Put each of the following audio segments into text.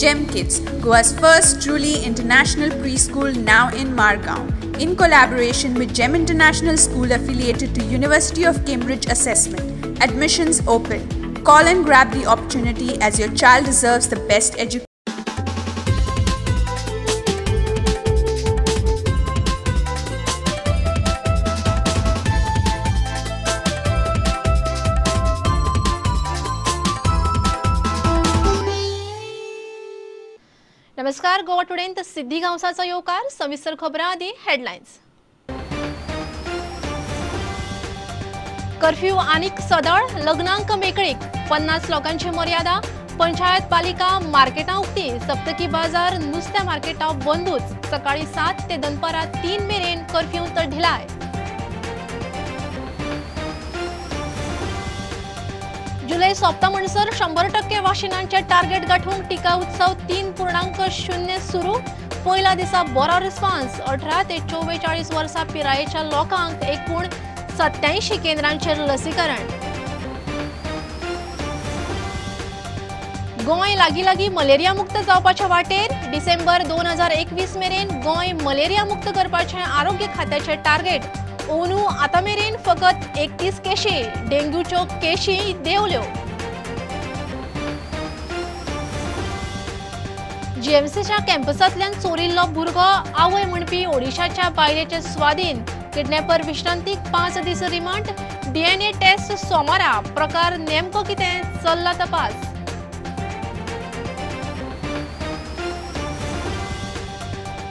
GEM Kids, Goa's first truly international preschool now in Margao. In collaboration with GEM International School affiliated to University of Cambridge Assessment. Admissions open. Call and grab the opportunity as your child deserves the best education. नमस्कार. गोवा टुडेंत सिद्धी गावसाचो येवकार. सविस्तर खबरां आदी headlines. Curfew आनीक सदळ. लग्नांक मेकळीक 50 लोकांची मर्यादा. पंचायत पालिका मार्केटां उक्ती. सप्तकी बाजार नुस्त्या मार्केटां बंदूच. सकाळी 7 ते दनपारां 3 मेरेन कर्फ्यू तर ढिलाय. जुलै सोंपता म्हणसर 100% वाशिनांचे टार्गेट गाठूंक टिका उत्सव 3.0 सुरू. पहिल्या दिसा बरो रिस्पॉन्स. 18 ते 44 वर्सां पिरायेच्या लोकांक एकूण 87 केंद्रांचेर लसीकरण. गोंय लागीं मलेरिया मुक्त जावपाच्या वाटेर. डिसेंबर 2021 मेरेन गोंय मलेरिया मुक्त करपाचें आरोग्य खात्याचें टार्गेट. ओनू आतां मेरेन फकत 31 केशी. डेंग्यूच्यो केशी देंवल्यो. जीएमसीच्या कॅम्पसांतल्यान चोरिल्लो भुरगो आवय म्हणपी ओडिशाच्या बायलेचे स्वाधीन. किडनॅपर विश्रांतीक 5 दीस रिमांड. डीएनए टेस्ट सोमारा. प्रकार नेमको कितें चल्ला तपास.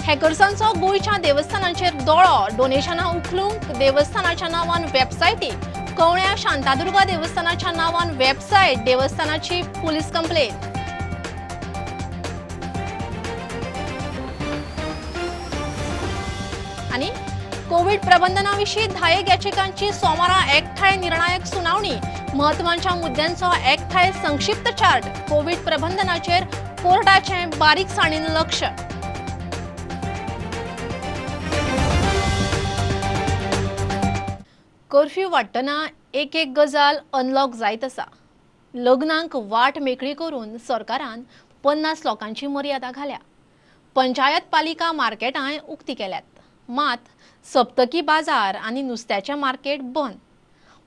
हॅकर्सांचो गोंयच्या देवस्थानांचेर दोळो. डोनेशनां उखलूंक देवस्थानाच्या नांवान वेबसायटी. कवळ्या शांतादुर्गा देवस्थानाच्या नांवान वेबसायट. देवस्थानाची पुलीस कंप्लेन. आनी कोविड प्रबंधनाविशीं 10 याचिकांची सोमारा एकठांय निर्णायक सुनावणी. म्हत्वाच्या मुद्द्यांचो एकठांय संक्षिप्त चार्ट. कोविड प्रबंधनाचेर कोर्टाचें बारीकसाणीन लक्ष. कर्फ्यू वाडटना एक गजाल अनलॉक जायत आसा. लग्नांक वाट मेकळी करून सरकारान 50 लोकांची मर्यादा घाल्या. पंचायत पालिका मार्केटांय उक्ती केल्यात. मात सप्तकी बाजार आनी नुस्त्याचें मार्केट बंद.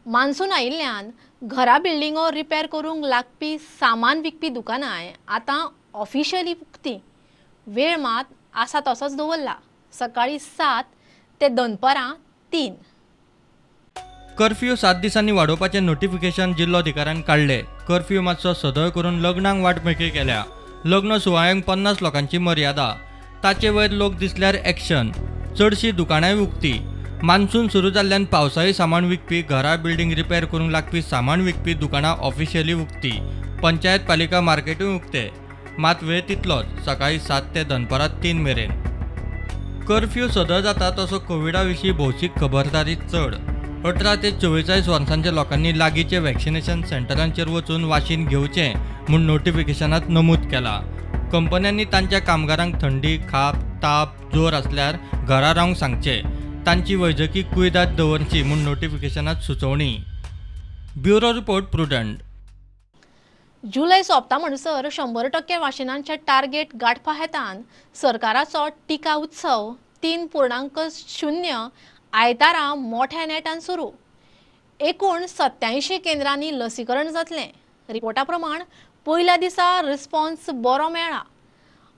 मान्सून आयिल्ल्यान घरा बिल्डिंगो रिपेर करूंक लागपी सामान विकपी दुकानांय आतां ऑफिशियली उक्ती. वेळ मात आसा तसोच दवरला. सकाळी 7 ते दनपारां 3. कर्फ्यू 7 दिसांनी वाडोवपाचें नोटिफिकेशन जिल्लोधिकाऱ्यान काडले. कर्फ्यू मातसो सदळ करून लग्नांक वाट मेकळी केल्या. लग्न सुवाळ्यांक 50 लोकांची मर्यादा. ताचे वयर लोक दिसल्यार एक्शन. चडशीं दुकानांय उक्ती. मान्सून सुरू जाल्ल्यान पावसाळी सामान विकपी घरा बिल्डिंग रिपेर करूंक लागपी सामान विकपी दुकानां ऑफिशियली उक्ती. पंचायत पालिका मार्केटूय उक्ते. मात वेळ तितलोच. सकाळी 7 ते दनपारां 3 मेरेन. कर्फ्यू सदळ जाता तसो कोविडा विशीं भौशीक खबरदारी चड. 18 ते 44 वर्सांच्या लोकांनी लागींच्या वॅक्सिनेशन सेंटरांचेर वचून वाशीन घेवचें म्हूण नोटिफिकेशनांत नमूद केला. कंपन्यांनी तांच्या कामगारांक थंडी, खाप, ताप, जोर आसल्यार घरा रावंक सांगचे. तांची वैजकी कुयदाद दवरची म्हूण नोटिफिकेशनांत सुचोवणी. Bureau report prudent. जुलै सोंपता म्हणसर 100% वाशिनांचे टार्गेट गाठपा हेतान सरकाराचो टिका उत्सव 3.0 आयतारा मोठ्या नेटान सुरू. एकूण 87 केंद्रांनी लसीकरण जातलें. रिपोर्टा प्रमाण पहिल्या दिसा रिस्पॉन्स बरो मेळ्ळा.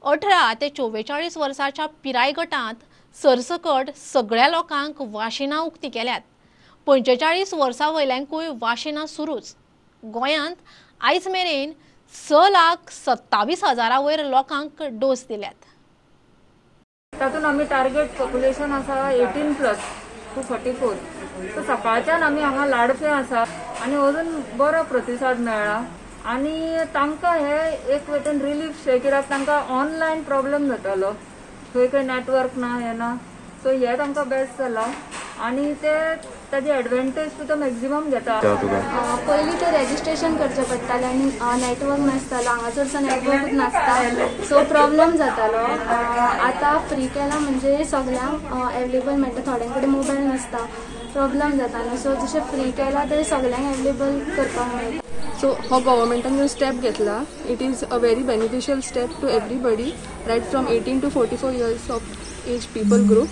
18 ते 44 वर्साच्या पिराय गटांत सरसकट सगळ्या लोकांक वाशिनां उक्ती केल्यात. 45 वर्सां वयल्यांकूय वाशिनां सुरूच. गोंयांत आयज मेरेन 6,27,000 वयर लोकांक डोस दिल्यात. तातूंत आमी टार्गेट पॉप्युलेशन आसा 18+ to 44. सो सकाळच्यान आमी हांगा लाडफे आसा आनी अजून बरो प्रतिसाद मेळ्ळा. आनी तांकां हे एक वेटेन रिलीफ शे, कित्याक तांकां ऑनलायन प्रॉब्लेम जातालो. थंय खंय नेटवर्क ना, हें ना. सो हे तांकां बेस्ट जाला आनी ते ताजी एडवांटेज सुद्दां मॅक्झिमम घेता. पयलीं ते रेजिस्ट्रेशन करचें पडटालें आनी नेटवर्क नासतालो. हांगा चडसो नेटवर्कूच नासता, सो प्रॉब्लेम जातालो. आतां फ्री केला म्हणजे सगळ्यांक एवेलेबल मेळटा. थोड्यां कडेन मोबायल नासता, प्रॉब्लेम जाता न्हू. सो जशें फ्री केला ते सगळ्यांक एवेलेबल करपाक मेळटा. सो हो गव्हर्मेंटान जो स्टेप घेतला it is a very beneficial step to everybody right from 18 to 44 years of age people group.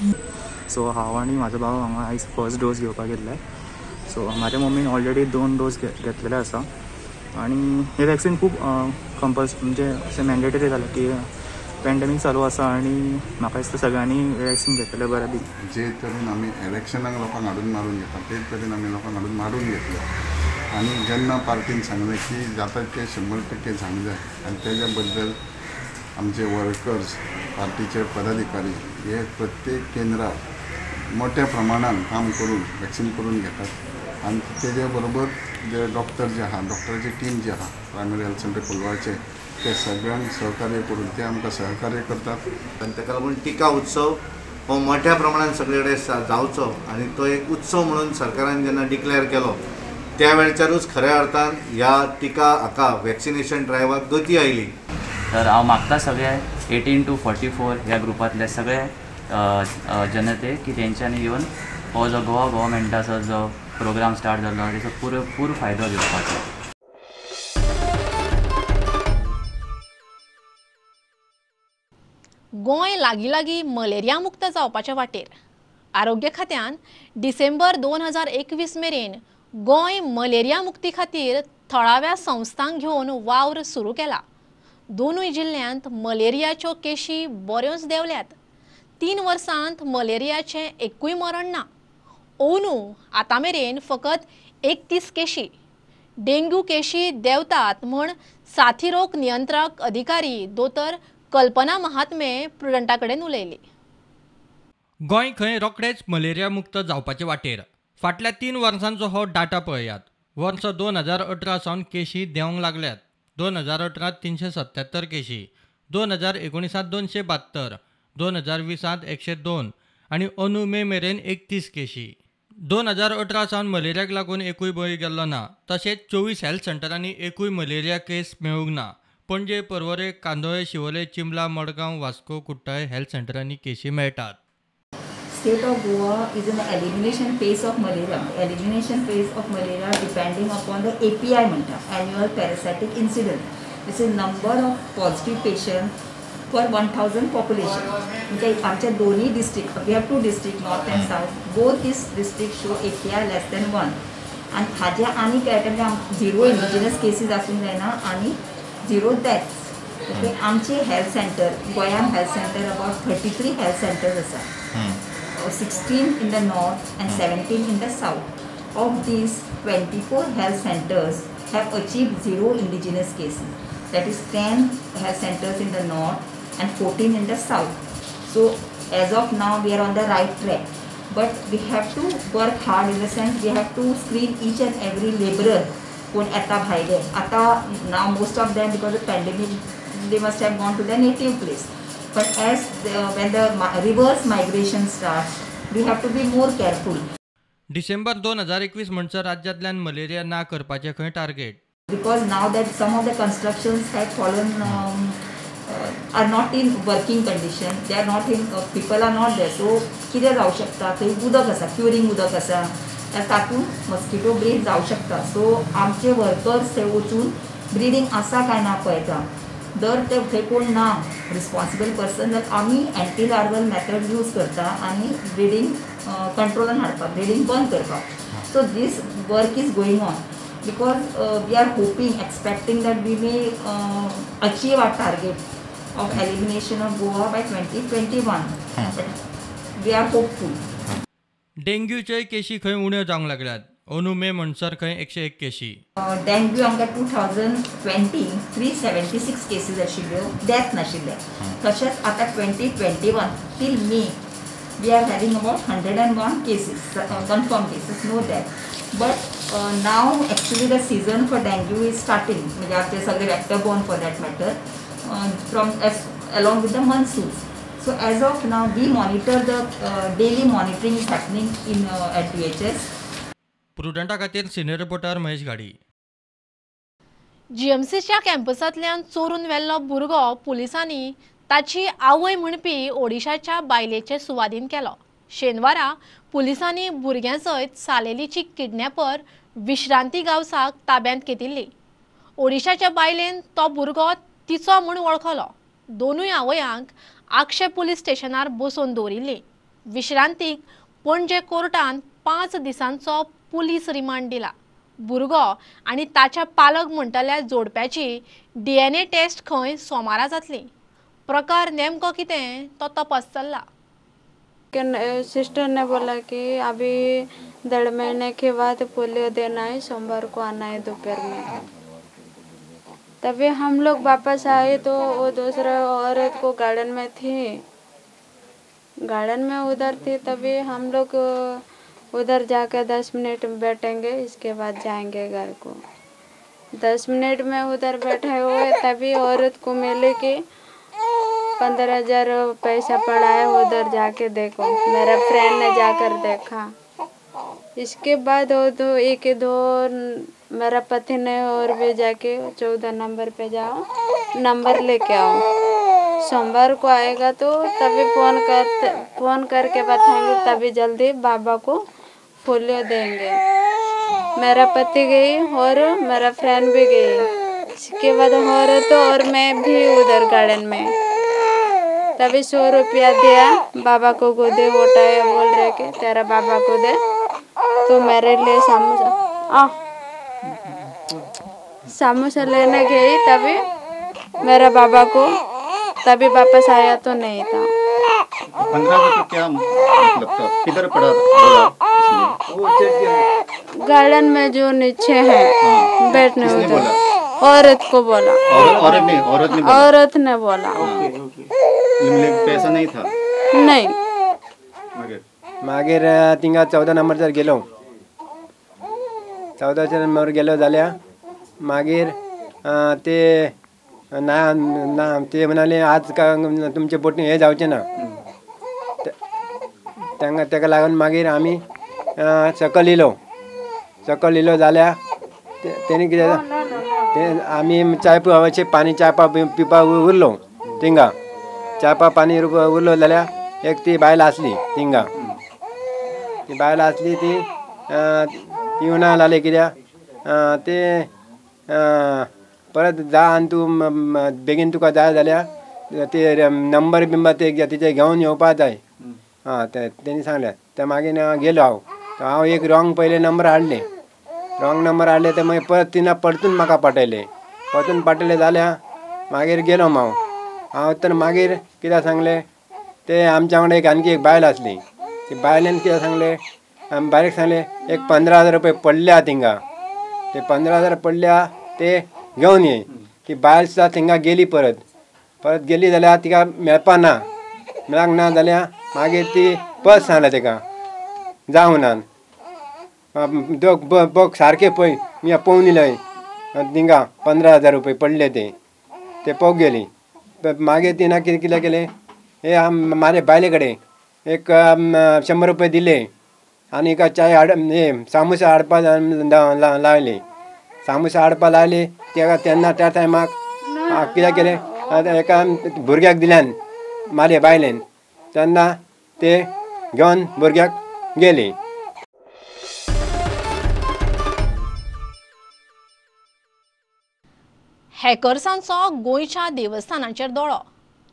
So हांव आनी म्हाजो भाव हांगा आयज फर्स्ट डोस घेवपाक गेल्ले. सो म्हाज्या मम्मीन ऑलरेडी 2 डोस घेतलेले आसा आनी हे वॅक्सीन खूब म्हणजे अशें मॅन्डेटरी जालें की पॅन्डेमीक चालू आसा आनी म्हाका दिसता सगळ्यांनी वॅक्सीन घेतलेलें बरें दी. जे तरेन आमी इलेक्शनाक लोकांक हाडून मारून घेता तेच तरेन आमी लोकांक हाडून मारून घेतले आनी जेन्ना पार्टीन सांगलें की जाता ते 100% झांग जाय आनी तेज्या बद्दल आमचे वर्कर्स पार्टीचे पदाधिकारी हे प्रत्येक केंद्रात मोठ्या प्रमाणात काम करून वॅक्सीन करून घेतात आनी तेजे बरोबर जे डॉक्टर जे आहा डॉक्टराची टीम जी आहा प्रायमरी हेल्थ सेंटर कोलवाचे ते सगळ्यांक सहकार्य करून ते आमकां सहकार्य करतात. आनी ताका लागून टिका उत्सव हो मोठ्या प्रमाणात सगळे कडेन जावचो आनी तो एक उत्सव म्हणून सरकारान जेन्ना डिक्लेअर केलो त्या वेळच्यारूच खऱ्या अर्थान ह्या टिका हाका वॅक्सिनेशन ड्रायवाक गती आयली. तर हांव मागता सगळे 18 to 44 ह्या ग्रुपांतले सगळे जनते की तेंच्यांनी येवन हो जो गोवा गव्हर्मेंटाचो जो प्रोग्राम स्टार्ट जाल्लो तेचो पुरेपूर फायदो घेवपाचो. गोंय लागीं मलेरिया मुक्त जावपाच्या वाटेर. आरोग्य खात्यान डिसेंबर 2021 मेरेन गोंय मलेरिया मुक्ती खातीर थळाव्या संस्थांक घेवन वावर सुरू केला. दोनूय जिल्ल्यांत मलेरियाच्यो केशी बऱ्योच देंवल्यात. 3 वर्सांत मलेरियाचें एकूय मरण ना. अंदू आतां मेरेन फकत 31 केशी. डेंग्यू केशी देंवतात म्हूण साथी रोग नियंत्रक अधिकारी दोतोर कल्पना महात्मे प्रुडंटा कडेन उलयली. गोंय खंय रोखडेच मलेरिया मुक्त जावपाचे वाटेर. फाटल्या 3 वर्सांचो हो डाटा पळयात. वर्स 2018 सावन केशी देंवंक लागल्यात. 2018 377 केशी, 2019 272, 2020 102 आनी अंदू मे मेरेन 31 केशी. 2018 सावन मलेरियाक लागून एकूय बळी गेल्लो ना. तशेंच 24 हेल्थ सेंटरांनी एकूय मलेरिया केस मेळूंक ना. पणजे, पर्वरे, कांदोळे, शिवोले, चिंबला, मडगांव, वास्को, कुट्टाळे हेल्थ सेंटरांनी केशी मेळटात. State of Goa is in the elimination phase of malaria. Elimination phase of malaria depending upon the API annual parasitic incident. This is number of positive patients per 1000 population. म्हणजे आमच्या दोन्ही district, we have 2 districts, north and south. Both these districts show API less than 1. आणि हाज्या आनी category 0 indigenous cases आसूंक जायना आनी 0 deaths. Okay, आमचे हेल्थ सेंटर गोंयान health centre about 33 health centres आसा. 16 in the north and 17 in the south. Of these, 24 health centers have achieved 0 indigenous cases. That is 10 health centers in the north and 14 in the south. So as of now we are on the right track. But we have to work hard in the sense we have to screen each and every laborer कोण येता भायले. आता now most of them because of pandemic they must have gone to their native place. But as when the reverse migration starts, we have to be more careful. December 2021 म्हणसर राज्यांतल्यान malaria ना करपाचे खंय target. Because now that some of the constructions have fallen, are not in working condition, they are not in, people are not there. So कितें जावं शकता थंय उदक आसा, क्युरिंग उदक आसा, तातूंत मस्किटो ब्रीड जावं शकता. सो आमचे वर्कर्स थंय वचून ब्रिडींग आसा काय ना पळयता. दर ते थंय कोण ना रिस्पॉन्सिबल पर्सन जाल्यार आमी एंटी लार्वल मेथड यूज करता आनी ब्रिडींग कंट्रोलान हाडपाक, ब्रिडींग बंद करपाक. So this work is going on because we are hoping expecting that we may achieve our target of elimination of Goa by 2021. We are hopeful. डेंग्यूचे केशी खंय उण्यो जावंक लागल्यात. अंदू मे म्हणसर खंय 101 केशी. डेंग्यू आमकां 2020 376 केसीस आशिल्ल्यो, डेथ नाशिल्ले. तशेंच आतां 2021 till May we are having about 101 cases confirm cases, no death. But now actually the season for dengue is starting. म्हणजे आमचे सगळे vector borne for that matter from along with the monsoons. So as of now we monitor the daily monitoring is happening in at DHS. प्रुडंटा खातीर senior reporter Mahesh गाडी. जीएमसीच्या कॅम्पसांतल्यान चोरून व्हेल्लो भुरगो पुलिसांनी ताची आवय म्हणपी ओडिशाच्या बायलेचे सुवाधीन केलो. शेनवारा पुलिसांनी भुरग्यां सयत सालेलीची किडनॅपर विश्रांती गांवसाक ताब्यांत घेतिल्ली. ओडिशाच्या बायलेन तो भुरगो तिचो म्हूण वळखलो. दोनूय आवयांक आक्षे पुलीस स्टेशनार बसोवन दवरिल्ली. विश्रांतीक पणजे कोर्टान 5 दिसांचो पुलीस रिमांड दिला. भुरगो आनी ताच्या पालक म्हणटल्या जोडप्याची DNA टेस्ट खंय सोमारा जातली. प्रकार नेमको कितें तो तपास चल्ला. सिस्टर ने बोला कि अभी 1.5 महीने के बाद पोलियो देना है, सोमवार को आना है दोपहर में. तभी हम लोग वापस आए तो वो दूसरा औरत को गार्डन में थी, गार्डन में उधर थी. तभी हम लोग उधर जाकर 10 मिनट बैठेंगे, इसके बाद जाएंगे घर को. 10 मिनट में उधर बैठे हुए तभी औरत को मिले कि 15,000 पैसा पड़ा है, उधर जाके देखो. मेरा फ्रेंड ने जाकर देखा. इसके बाद वो मेरा पति ने और भी जाके 14 नंबर पे जाओ, नंबर लेके आओ. सोमवार को आएगा तो तभी फोन करके बताएंगे, तभी जल्दी बाबा को पोलियो देंगे. मेरा पति गई और मेरा फ्रेंड भी गई. इसके बाद औरत और मैं भी उधर गार्डन में. तभी 100 रुपया दिया, बाबा को गोदे उठाया, बोल रहे कि तेरा बाबा को दे, तो मेरे लिए समोसा लेने गई. तभी मेरा बाबा को तभी वापस आया तो नहीं था. 15,000 क्या मतलब था? किधर पड़ा गार्डन में जो नीचे है बैठने उधर. औरत को बोला. औरत ने बोला. पैसा नहीं था. नहीं. मागीर तिंगा 14 नंबरचेर गेलो. 14 नंबर गेलो जाल्यार मागीर ते ना ते म्हणाले आज का तुमचे बोटी हे जावचे ना. ताका लागून मागीर आमी सकल इलो जाल्यार तेणी कितें आमी चाय पाणी पिवपा उरलो थिंगा. चाय पाणी उरलो जाल्यार एक ती बायल आसली थिंगा. ती बायल आसली ती येवना जालें कित्याक ते परत जा आनी तूं बेगीन तुका जाय जाल्यार ते नंबर बिंबर ते तिचे घेवन येवपा जाय. तेणी सांगलें. ते मागीर गेलो हांव एक रॉंग पयले नंबर हाडले. ते मागीर परत तिना परतून म्हाका पाठयले जाल्यार मागीर गेलो हांव तर मागीर कित्याक सांगलें ते आमच्या वांगडा एक आणखी एक बायल आसली. ती बायलेन कित्याक सांगलें बायलेक सांगलें एक 15,000 रुपया पडल्या थिंगा. ते 15,000 पडल्या ते घेवन ये. ती बायल सुद्दां थिंगा गेली. परत गेली जाल्यार तिका मेळपाक ना जाल्यार मागीर ती परत सांगलें ताका जावनान बघ सारकें पळय मी पळोवन येयलय थिंगा 15,000 रुपया पडले ते पळोवंक गेली. मागीर तिनं कितें केलें हे म्हाजे बायले कडेन एक 100 रुपया दिले आनी एका चाय हे सामोसा हाडपा लायले. सामोसा हाडपा लायले तेन्ना त्या टायमाक कितें केलें एका भुरग्याक दिल्यान म्हाजे बायलेन. तेन्ना ते घेवन भुरग्याक गेली. हॅकर्सांचो गोंयच्या देवस्थानांचेर दोळो.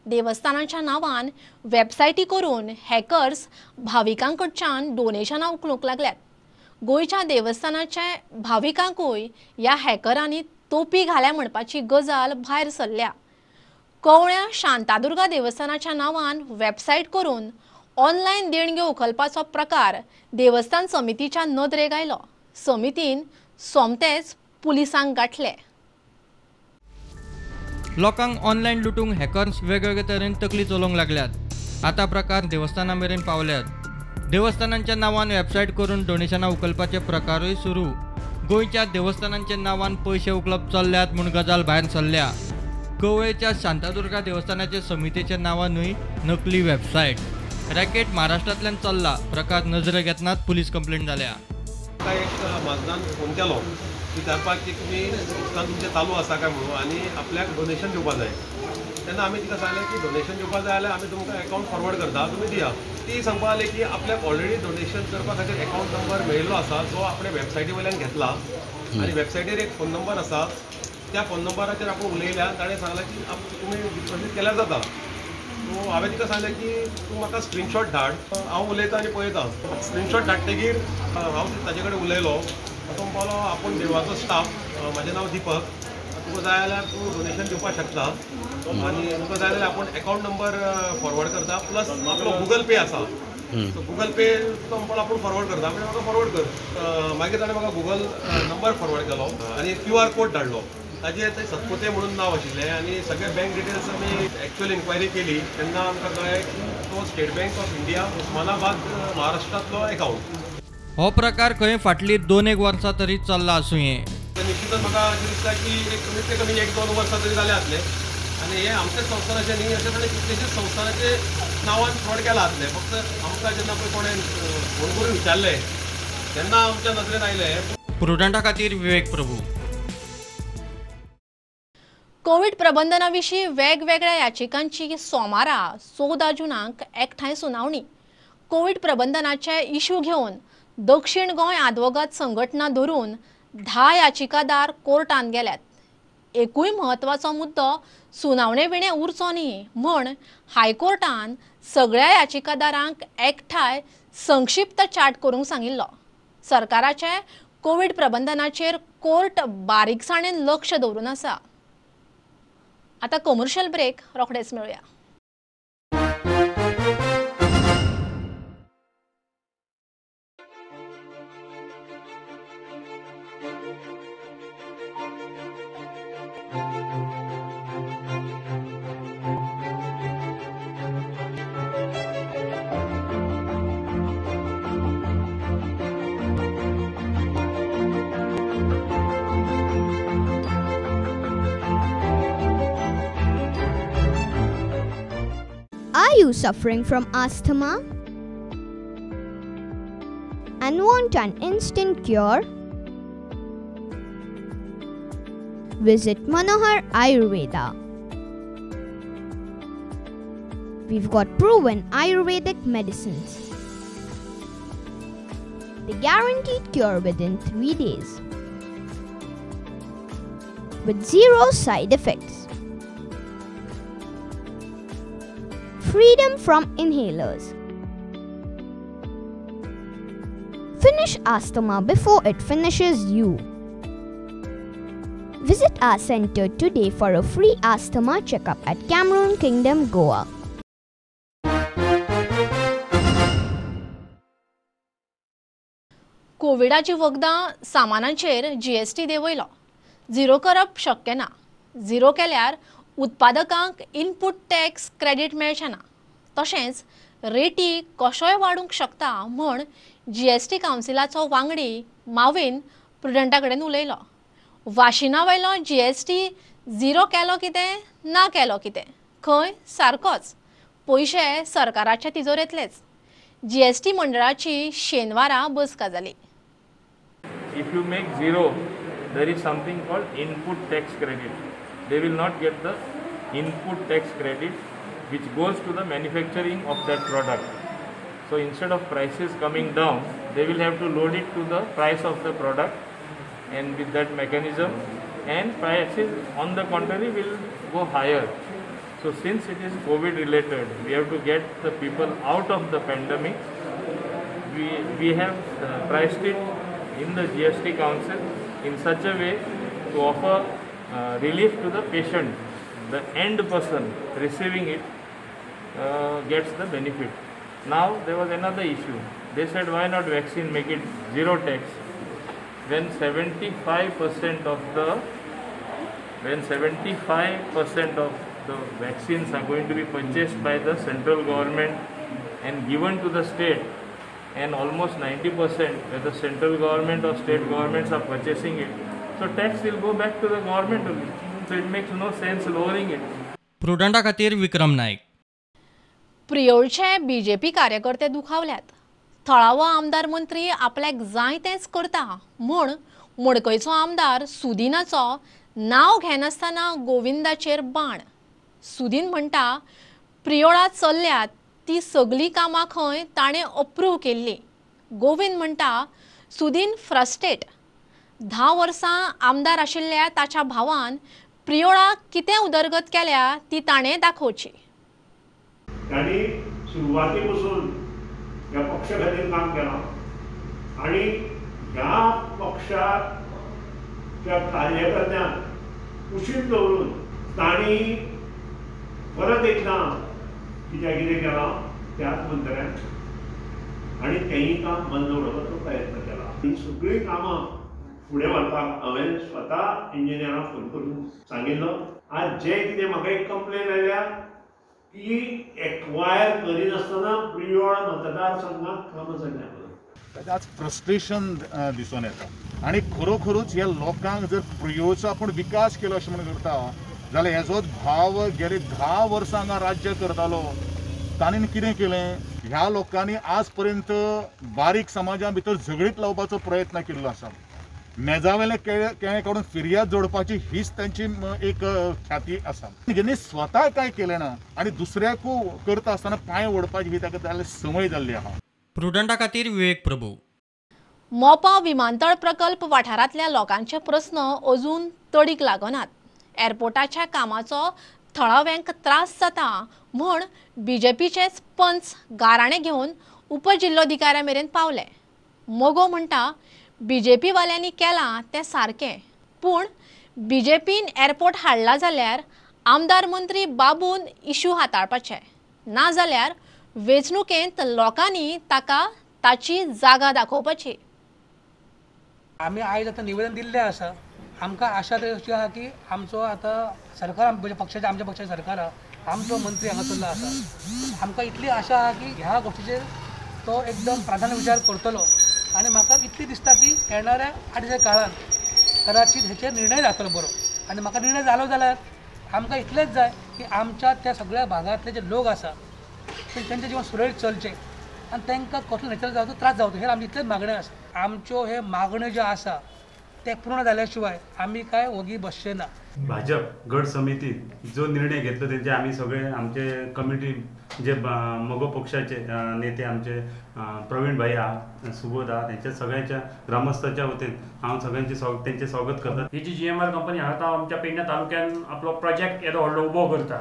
देवस्थानांच्या नांवान वेबसायटी करून हॅकर्स भाविकांकडच्यान डोनेशनां उखलूंक लागल्यात. गोंयच्या देवस्थानाचे भाविकांकूय ह्या हॅकरांनी तोपी घाल्या म्हणपाची गजाल भायर सरल्या. कवळ्या शांतादुर्गा देवस्थानाच्या नांवान वेबसायट करून ऑनलायन देणग्यो उखलपाचो प्रकार देवस्थान समितीच्या नदरेक आयलो. समितीन सोमतेच पुलिसांक गाठले. लोकांक ऑनलायन लुटूंक हॅकर्स वेगवेगळे तरेन तकली चलोवंक लागल्यात. आता प्रकार देवस्थाना मेरेन पावल्यात. देवस्थानांच्या नांवान वेबसायट करून डोनेशनां उखलपाचे प्रकारूय सुरू. गोंयच्या देवस्थानांच्या नांवान पयशे उखलप चल्ल्यात म्हूण गजाल भायर सरल्या. गोव्याच्या शांतादुर्गा देवस्थानाचे समितीच्या नांवानूय नकली वेबसायट. रॅकेट महाराष्ट्रांतल्यान चल्ला. प्रकार नजरेक येतनाच पुलीस कंप्लेंट जाल्या. एक माझ्यान फोन केलो विचारपाक की तुमी उदकान तुमचें चालू आसा काय म्हणून आनी आपल्याक डोनेशन दिवपा जाय. तेन्ना आमी तिका सांगलें की डोनेशन दिवपा जाय जाल्यार आमी तुमकां अकावंट फॉरवर्ड करता तुमी दिया. ती सांगपा लागली की आपल्याक ऑलरेडी डोनेशन करपा खातीर अकावंट नंबर मेळिल्लो आसा जो आपणे वेबसायटी वयल्यान घेतला आनी वेबसायटीर एक फोन नंबर आसा त्या फोन नंबराचेर आपण उलयल्या ताणें सांगलां की तुमी डिपॉझीट केल्यार जाता. सो हांवें तिका सांगलें की तूं म्हाका स्क्रीनशॉट धाड, हांव उलयतां आनी पळयतां. स्क्रीनशॉट धाडटकीर हांव ताजे कडेन उलयलो. तातूंत पावलो आपूण देवाचो स्टाफ, म्हाजें नांव दिपक, तुका जाय जाल्यार तूं डोनेशन दिवपाक शकता आनी तुका जाय जाल्यार आपूण अकावंट नंबर फॉरवर्ड करता प्लस आपलो गुगल पे आसा. सो गुगल पे तुका म्हणपाक आपूण फॉरवर्ड करता म्हणजे म्हाका फॉरवर्ड कर. मागीर ताणें म्हाका गुगल नंबर फॉरवर्ड केलो आनी QR कोड धाडलो. ताजेर ते सतपुते म्हणून नांव आशिल्लें आनी सगळे बँक डिटेल्स आमी एक्चुअल इन्क्वायरी केली तेन्ना आमकां कळ्ळें की तो State Bank of India Osmanabad महाराष्ट्रांतलो अकावंट. हो प्रकार खंय फाटली 2-1 वर्सां तरी चल्ला आसूं यें. निश्चितच म्हाका अशें दिसता की कमीत कमी 1-2 वर्सां तरी जाले जातले आनी हे आमच्याच संस्थानाचे न्ही, अशे तरेन कितलेशेच संस्थानाचे नांवान फ्रॉड केला जातले. फक्त आमकां जेन्ना पळय कोणें फोन करून विचारलें तेन्ना आमच्या नजरेन आयलें. प्रुडंटा खातीर विवेक प्रभू. कोविड प्रबंधना विशीं वेगवेगळ्या याचिकांची सोमारा 14 जूनाक एकठांय सुनावणी. कोविड प्रबंधनाचे इश्यू घेवन दक्षिण गोंय आदवोगाद संघटना धरून 10 याचिकादार कोर्टांत गेल्यात. एकूय म्हत्वाचो मुद्दो सुनावणे विणे उरचो न्ही म्हण हायकोर्टान सगळ्या याचिकादारांक एकठांय संक्षिप्त चार्ट करूंक सांगिल्लो. सरकाराचे कोविड प्रबंधनाचेर कोर्ट बारीकसाणेन लक्ष दवरून आसा. आता कमर्शियल ब्रेक रोखडेच मेळुया. Are you suffering from asthma and want an instant cure? Visit Manohar Ayurveda. We've got proven Ayurvedic medicines. The guaranteed cure within 3 days with 0 side effects. Freedom from inhalers. Finish asthma before it finishes you. Visit our center today for a free asthma checkup at Cameron Kingdom, Goa. कोविडाची वखदां सामानांचेर GST देंवयलो. 0 करप शक्य ना. 0 केल्यार उत्पादकांक input tax credit मेळचें ना. तशेंच रेटी कशोय वाडूंक शकता म्हण GST कावन्सिलाचो वांगडी माविन प्रुडंटा कडेन उलयलो. वाशिना वयलो GST 0 केलो कितें ना केलो कितें खंय सारकोच. पयशे सरकाराच्या तिजोरेंतलेच. GST मंडळाची शेनवारा बसका जाली. If you make 0, there is something called input tax credit. They will not get the input tax credit which goes to the manufacturing of that product. So instead of prices coming down, they will have to load it to the price of the product, and with that mechanism, and prices on the contrary will go higher. So since it is COVID related, we have to get the people out of the pandemic. We have priced it in the GST Council in such a way to offer relief to the patient. The end person receiving it gets the benefit. Now there was another issue. They said why not vaccine make it 0 tax when 75% of the vaccines are going to be purchased by the central government and given to the state, and almost 90% where the central government or state governments are purchasing it. So tax will go back to the government only. So it makes no sense lowering it. प्रुडंटा खातीर विक्रम Naik. प्रियोळचे BJP कार्यकर्ते दुखावल्यात. थळावो आमदार मंत्री आपल्याक जाय तेंच करता म्हूण मडकयचो आमदार सुदिनाचो नांव घेनासतना गोविंदाचेर बाण. सुदीन म्हणटा प्रियोळात चल्ल्यात ती सगळीं कामां खंय ताणें अप्रूव केल्ली. गोविंद म्हणटा सुदीन फ्रस्ट्रेट. 10 वर्सां आमदार आशिल्ल्या ताच्या भावान प्रियोळाक कितें उदरगत केल्या ती ताणें दाखोवची. तांणी सुरवातीपासून ह्या पक्षा खातीर काम केलां आनी ह्या पक्षाच्या कार्यकर्त्यांक कुशीक दवरून तांणी परत एकदां कितें केलां त्याच मंत्र्यान आनी तेंय काम बंद उडोवपाचो प्रयत्न केला. ही सगळीं कामां फुडें व्हरपाक हांवें स्वता इंजिनियरांक फोन करून सांगिल्लो. आज जे कितें म्हाका एक कंप्लेन आयल्या ती एक्वायर करिनासतना प्रियोळ मतदारसंघात कामां जाल्ल्या. आज फ्रस्ट्रेशन दिसून येता आनी खरोखरूच ह्या लोकांक जर प्रियोचो आपूण विकास केलो अशें म्हणून करता जाल्यार हेजोच भाव गेले 10 वर्सां हांगा राज्य करतालो. ताणें कितें केलें? ह्या लोकांनी आज पर्यंत बारीक समाजा भितर झगडीत लावपाचो प्रयत्न केल्लो आसा. मेजावेले केळे काडून फिर्याद जोडपाची हीच तांची एक ख्याती आसा. जेणे स्वता कांय केलें ना आनी दुसऱ्याकू करता आसतना पांय ओडपाची ही ताका जाल्यार संवय जाल्ली आहा. प्रुडंटा खातीर विवेक प्रभू. मोपा विमानतळ प्रकल्प वाठारांतल्या लोकांचे प्रस्न अजून तडीक लागनात. एअरपोर्टाच्या कामाचो थळाव्यांक त्रास जाता म्हूण बीजेपीचेच पंच गाराणें घेवन उपजिल्लोधिकाऱ्या मेरेन पावले. मोगो म्हणटा बीजेपी वाल्यांनी केलां तें सारकें, पूण बीजेपीन एअरपोर्ट हाडला जाल्यार आमदार मंत्री बाबून इशू हाताळपाचे, ना जाल्यार वेंचणुकेंत लोकांनी ताका ताची जागा दाखोवपाची. आमी आयज आतां निवेदन दिल्लें आसा. आमकां आशा अशी आहा की आमचो आतां सरकार आमच्या पक्षाचें सरकार आहा, आमचो मंत्री हांगा सरलो आसा. आमकां इतली आशा आहा की ह्या गोश्टीचेर तो एकदम प्राधान्य विचार करतलो आनी म्हाका इतली दिसता की येणाऱ्या 8 दिसाच्या काळान कदाचित हेचेर निर्णय जातलो बरो. आनी म्हाका निर्णय जालो जाल्यार आमकां इतलेंच जाय की आमच्या त्या सगळ्या भागांतले जे लोक आसा तेंचें जिवन सुरळीत चलचें आनी तांकां कसलो नॅचरल जावचो त्रास जावचो हेर आमची इतलेच मागण्यो आसा. आमच्यो हे मागण्यो ज्यो आसा ते पूर्ण जाल्या शिवाय आमी काय वगी बसचे ना. भाजप गट समितीत जो निर्णय घेतलो तेंचे आमी सगळे आमचे कमिटी जे मोगो पक्षाचे नेते आमचे प्रवीण भाई आहा, सुबोध आहा, तेंच्या सगळ्यांच्या ग्रामस्थाच्या वतीन हांव सगळ्यांचे तेंचे स्वागत करता. ही जी GMR कंपनी हांगा आमच्या पेडण्या तालुक्यान आपलो प्रोजेक्ट येदो व्हडलो उबो करता.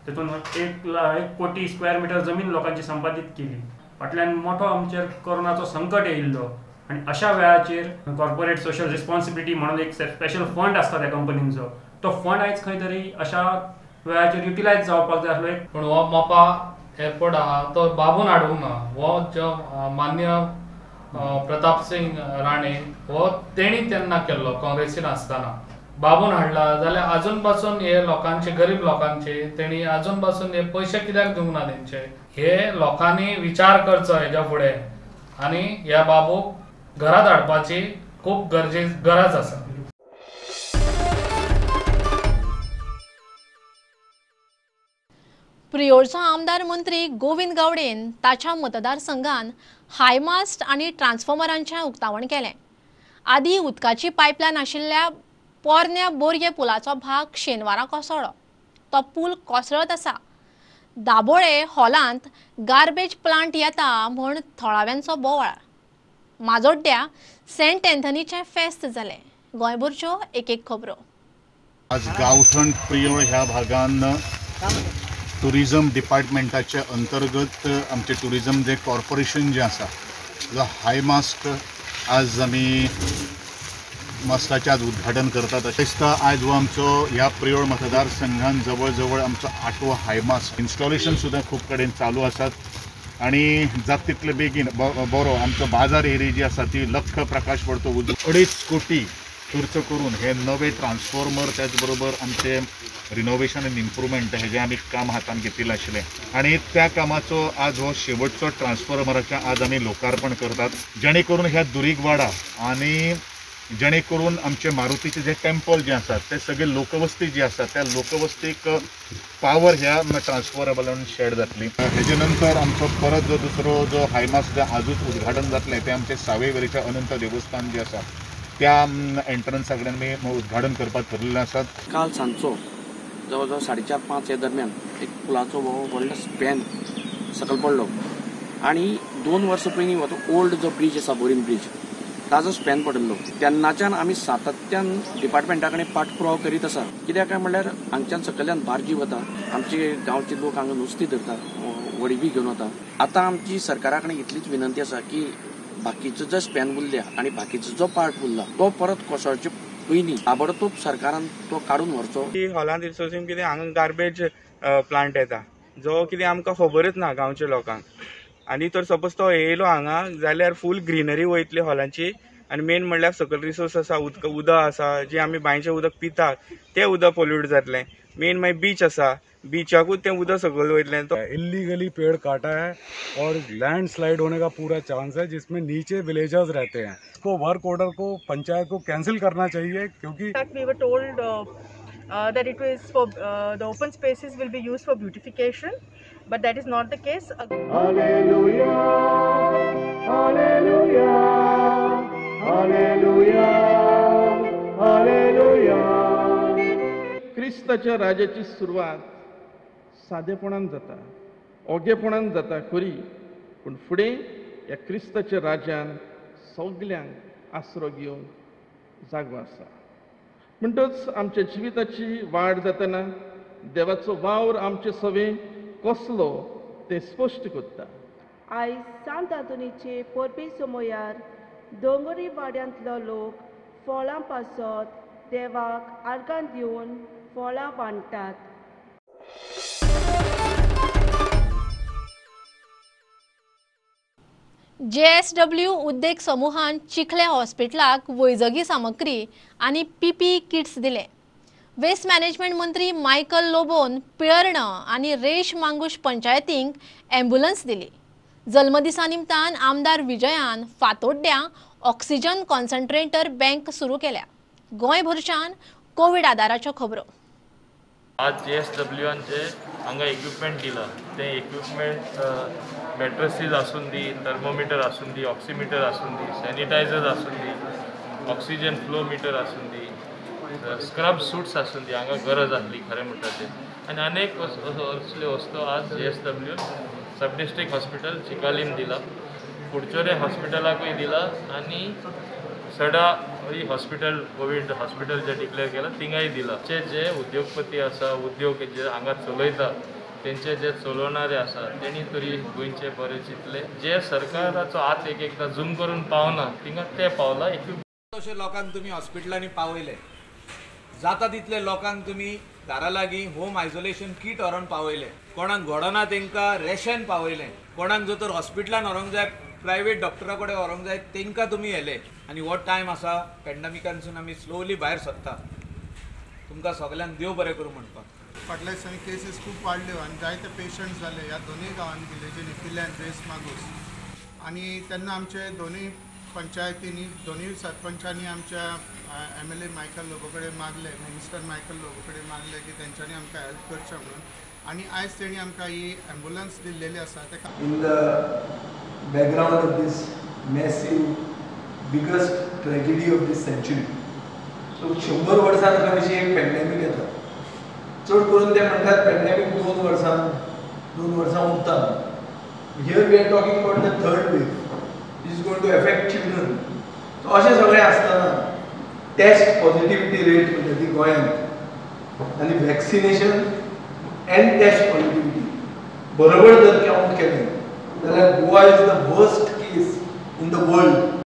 तेतून 1 कोटी स्क्वेअर मिटर जमीन लोकांची संपादीत केली. फाटल्यान मोठो आमचेर कोरोनाचो संकट येयल्लो आनी अशा वेळाचेर कॉर्पोरेट सोशल रिस्पॉन्सिबिलिटी म्हणून एक स्पेशल फंड आसता त्या कंपनींचो, तो फंड आयज खंय तरी अशा वेळाचेर युटिलायज जावपाक जाय आसलो. पूण हो मोपा एअरपोर्ट आहा तो बाबून हाडूंक ना. हो जो मान्य प्रताप सिंग राणे हो तेणी तेन्ना केल्लो काँग्रेसीन आसतना. बाबून हाडला जाल्यार अजून पासून हे लोकांचे गरीब लोकांचे तेणी अजून पासून हे पयशे कित्याक दिवंक ना तेंचे. हे लोकांनी विचार करचो हेच्या फुडें आनी ह्या बाबूक घरांत हाडपाची खूब गरज आसा. प्रियोळचो आमदार मंत्री गोविंद गावडेन ताच्या मतदारसंघान हायमास्ट आनी ट्रान्सफॉर्मरांचें उक्तावण केलें. आदी उदकाची पायपलायन आशिल्ल्या पोरन्या बोरये पुलाचो भाग शेनवारा कोसळ्ळो. तो पूल कोसळत आसा. दाबोळे हॉलांत गार्बेज प्लांट येता म्हूण थळाव्यांचो बोवाळ. माजोड्ड्या सेंट एंथनीचें फेस्त जालें. गोंयभरच्यो एक खबरो. आज गांवठण प्रियोळ ह्या भागान टुरिजम डिपार्टमेंटाच्या अंतर्गत आमचे टुरिजम जे कॉर्पोरेशन जे आसा जो हायमास्ट आज आमी मास्टाचें आज उद्घाटन करतात. दिसता आयज हो आमचो ह्या प्रियोळ मतदारसंघान जवळ जवळ आमचो 8वो हायमास्ट इन्स्टॉलेशन सुद्दां खूब कडेन चालू आसात आनी जाता तितले बेगीन बरो आमचो बाजार एरिया जी आसा ती लख प्रकाश पडतो 2.5 कोटी खर्च करून हे नवे ट्रान्सफॉर्मर त्याच बरोबर आमचे रिनोवेशन आनी इम्प्रुवमेंट हेजें आमी काम हातान घेतिल्लें आशिल्लें आनी त्या कामाचो आज हो शेवटचो ट्रान्सफॉर्मराचें आज आमी लोकार्पण करतात. जेणे करून ह्या दुरीग वाडा आनी जेणे करून आमचे मारुतीचे जे टेम्पल जे आसात ते सगळे लोकवस्ती जी आसा त्या लोकवस्तीक पावर ह्या ट्रान्सफॉर्मरान शेड जातली. हेजे नंतर आमचो परत जो दुसरो जो हायमास्ट आजूच उद्घाटन जातलें ते आमचे सावयवेरेच्या अनंत देवस्थान जे आसा त्या एंट्रन्सा कडेन आमी उद्घाटन करपाक ठरलेले आसात. काल सांजचो जवळ जवळ 4:30-5 ह्या दरम्यान एक पुलाचो व्हडलो स्पॅन सकयल पडलो आणि 2 वर्सां पयलीं हो ओल्ड जो ब्रीज आसा बोरीन ब्रीज ताजो स्पॅन पडिल्लो तेन्नाच्यान आमी सातत्यान डिपार्टमेंटा कडेन पाठपुरावो करीत आसा. कित्याक काय म्हणल्यार हांगच्यान सकयल्यान बार्जी वता, आमचे गांवचे लोक हांगा नुस्तें धरता, वडीबी घेवन वता. आतां आमची सरकारा कडेन इतलीच विनंती आसा की बाकीचो जो स्पॅन उरल्या आनी बाकीचो जो पार्ट उरला तो परत कोसळचे पयलीं ताबडतोब सरकारान तो काडून व्हरचो. हॉलांत रिसोर्सीन कितें हांगा गार्बेज प्लांट येता जो कितें आमकां खबरच ना गांवच्या लोकांक. आनी तर सपोज तो येयलो हांगा जाल्यार फूल ग्रीनरी वयतली हॉलांची. आनी मेन म्हणल्यार सकयल रिसोर्स आसा, उदक आसा जे आमी बांयचें उदक पितात तें उदक पोल्यूट जातलें. मेन मागीर बीच आसा, बीचाकूच तें उदक सकयल वयतलें. तो इलीगली पेड़ काटा है और लैंडस्लाइड होने का पूरा चांस है जिसमें नीचे विलेजर्स रहते हैं. इसको वर्क ऑर्डर को पंचायत को कैंसिल करना चाहिए क्योंकि we were told that it was for the open spaces will be used for beautification, but that is not the case. Hallelujah, hallelujah, hallelujah, hallelujah. क्रिस्ताच्या राज्याची सुरवात सादेपणान जाता, ओगेपणान जाता खरी, पूण फुडें ह्या क्रिस्ताच्या राज्यान सगल्यांक आसरो घेवंक जागो आसा. म्हणटच आमच्या जिविताची वाड जातना देवाचो वावर आमचे सवें कसलो तें स्पश्ट करता. आयज सांत आंतोनीचे परबे सोमोयार दोंगरी वाड्यांतलो लोक फळां पासत देवाक आर्गां दिवन फळां वांटतात. JSW उद्देग समूहान चिखले हॉस्पिटलाक वैजकी सामग्री आनी PPE किट्स दिले. वेस्ट मॅनेजमेंट मंत्री मायकल लोबोन पिळर्ण आनी रेश मांगूश पंचायतींक ॲम्ब्युलन्स दिली. जल्मदिसा निमतान आमदार विजयान फातोड्ड्या ऑक्सिजन कॉन्सन्ट्रेटर बँक सुरू केल्या. गोंयभरच्यान कोविड आदाराच्यो खबरो. आज JSWचे हांगा इक्विपमेंट दिला. ते इक्विपमेंट मॅट्रसीस आसून दी, थर्मोमिटर आसून दी, ऑक्सिमीटर आसून दी, सॅनिटायझर्स आसून दी, ऑक्सिजन फ्लो मिटर आसून दी, स्क्रब सूट्स आसून दी हांगा गरज आसली खरें म्हणटा तें. आनी अनेक असल्यो वस्तू आज JSW सब डिस्ट्रिक्ट हॉस्पिटल चिकालीन दिला, कुडचोरे हॉस्पिटलाकूय दिला आनी सडा हॉस्पिटल कोविड हॉस्पिटल जे डिक्लेअर केला तिंगाय दिला. जे उद्योगपती आसा, उद्योग जे हांगा चलयता तेंचे जे चलोवणारे आसा तेणी तरी गोंयचे बरे चिंतले. जे सरकाराचो हात एकदां झूम करून पावना तिंगा ते पावला. तशें लोकांक तुमी हॉस्पिटलांनी पावयले, जाता तितले लोकांक तुमी घरा लागीं होम आयसोलेशन किट व्हरून पावयले. कोणाक घडना तांकां रेशन पावयलें. कोणाक जर तर हॉस्पिटलान व्हरोंक जाय, प्रायवेट डॉक्टरा कडेन व्हरोंक जाय तांकां तुमी येले. आनी हो टायम आसा पॅन्डेमिकानसून आमी स्लोली भायर सरता. तुमकां सगल्यांक देव बरें करूं म्हणपाक. फाटल्या दिसांनी केसीस खूब वाडल्यो आनी जायते पेशंट्स जाले ह्या दोनूय गांवांनी विलेजींनी पिल्यान रेस मागूस. आनी तेन्ना आमचे दोनूय पंचायतींनी दोनूय सरपंचांनी आमच्या MLA मायकल लोबो कडेन मागले, मिनिस्टर मायकल लोबो कडेन मागले की तेंच्यांनी आमकां हेल्प करचें म्हणून. आनी आयज तेणी आमकां ही एम्ब्युलन्स दिल्लेली आसा. तेका in the background of this massive biggest tragedy of this century. So 100 वर्सां कशी एक पॅन्डेमीक येता. चड करून ते म्हणटात पॅन्डेमीक 2 वर्सां उरता. Here we are talking about the third wave is going to affect children. So अशें सगळें आसतना टेस्ट पॉझिटिव्हिटी रेट म्हणजे ती गोंयांत आनी वॅक्सिनेशन एंड टेस्ट पॉझिटिव्हिटी बरोबर जर काउंट केलें जाल्यार Goa is the worst case in the world.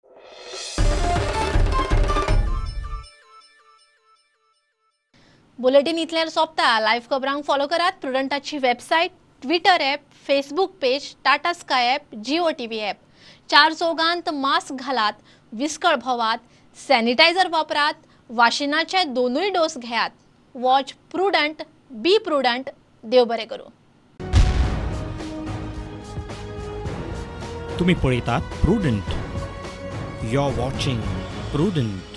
Bulletin इतल्यार सोंपता. लायव्ह खबरांक फॉलो करात प्रुडंटाची website, Twitter app, Facebook page, Tata Sky app, Jio TV app. 4 चौगांत मास्क घालात, विस्कळ भोवात, सॅनिटायझर वापरात, वाशिनाचे 2 डोस घेयात. Watch Prudent, be Prudent. देव बरें करूं. तुम्ही पळयतात Prudent. You are watching prudent.